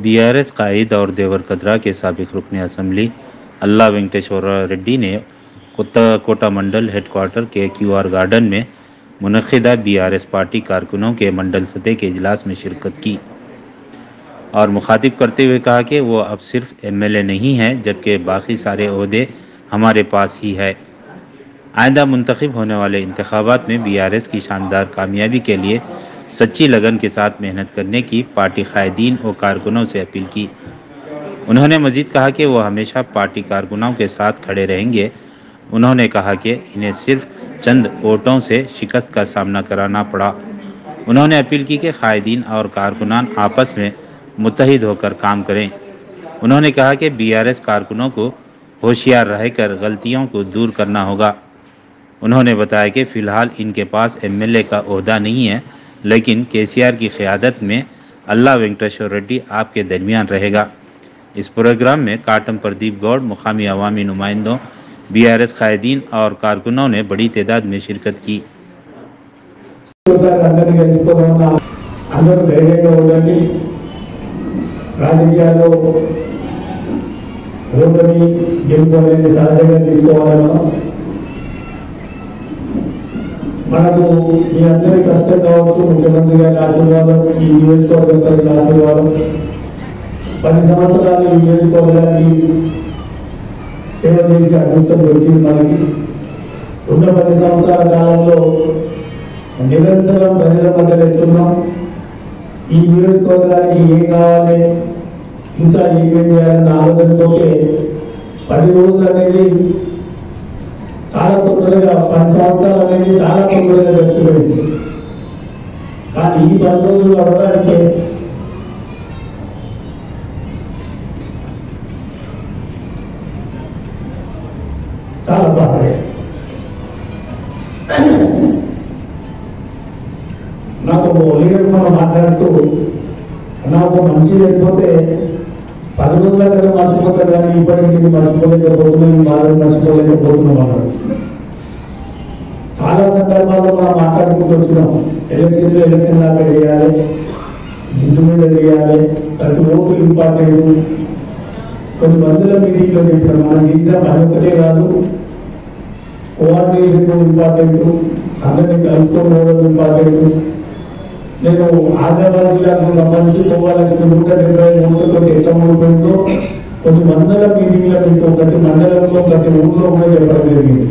BRS कायद और देवरकद्रा के साबिक रुकन असम्बली अल्ला वेंकटेश्वर रेड्डी ने कोटा मंडल हेडक्वार्टर के क्यूआर गार्डन में मुनक़िदा बीआरएस पार्टी कारकुनों के मंडल सतह के इजलास में शिरकत की और मुखातिब करते हुए कहा कि वो अब सिर्फ एमएलए नहीं हैं, जबकि बाकी सारे ओहदे हमारे पास ही है। आइंदा मुंतखब होने वाले इंतखाबात में बीआरएस की शानदार कामयाबी के लिए सच्ची लगन के साथ मेहनत करने की पार्टी कायदीन और कारकुनों से अपील की। उन्होंने मजीद कहा कि वो हमेशा पार्टी कारकुनों के साथ खड़े रहेंगे। उन्होंने कहा कि इन्हें सिर्फ चंद वोटों से शिकस्त का सामना कराना पड़ा। उन्होंने अपील की कि कायदीन और कारकुनान आपस में मुत्तहिद होकर काम करें। उन्होंने कहा कि बीआरएस कारकुनों को होशियार रहकर गलतियों को दूर करना होगा। उन्होंने बताया कि फ़िलहाल इनके पास एमएलए का ओहदा नहीं है, लेकिन केसीआर की क़यादत में अल्ला वेंकटेश्वर रेड्डी आपके दरमियान रहेगा। इस प्रोग्राम में काटम प्रदीप गौड़, मुकामी अवामी नुमाइंदों, बीआरएस कायदीन और कारकुनों ने बड़ी तादाद में शिरकत की। మనకు మీ అందరి కష్టం కావచ్చు, ముఖ్యమంత్రి గారి ఆశీర్వాదం, ఈ నియోజకవర్గ ప్రజల ఆశీర్వాదం, 10 సంవత్సరాలు ఈ నియోజకవర్గానికి సేవ చేసి అదృష్టం దొరికింది మనకి. ఉన్న 10 సంవత్సరాల కాలంలో నిరంతరం ప్రజల మధ్య వెళ్తున్నాం. ఈ నియోజకవర్గానికి ఏం కావాలి, ఇంకా ఏమేం చేయాలన్న ఆలోచనతో 10 రోజులు అనేది చాలా తొందరగా, 10 సంవత్సరాలు అనేది చాలా తొందరగా గడిచిపోయింది. కానీ ఈ 10 రోజులు అవ్వడానికి చాలా బాగా నాకు లీడర్ మనం మాట్లాడుతూ నాకు మంచి లేకపోతే 10 రోజుల కదా మర్చిపోతారు, కానీ ఇప్పటికీ మర్చిపోలేకపోతున్నాం, బాధలు మర్చిపోలేకపోతున్నాం అన్నాడు. చాలా సందర్భాల్లో మనం మాట్లాడుకుంటూ వచ్చినాం. ఎలక్షన్ దాకా చేయాలి, జిడ్డు మీద చేయాలి, ప్రతి ఓటు ఇంపార్టెంట్. కొన్ని మందుల మీటింగ్లో చెప్పాం, మనం చేసిన పని ఒకటే కాదు, కోఆర్డినేషన్ ఇంపార్టెంట్, అందరినీ కలుపుకోవడం ఇంపార్టెంట్. నేను ఆదిలాబాద్ జిల్లాకు సంబంధించి పోవాల్సిన 170 ఓట్లతో ఎట్లా ఓడిపోయిందో కొన్ని మండల మీటింగ్లో ప్రతి మండలంలో ప్రతి ఊళ్ళో కూడా చెప్పడం జరిగింది.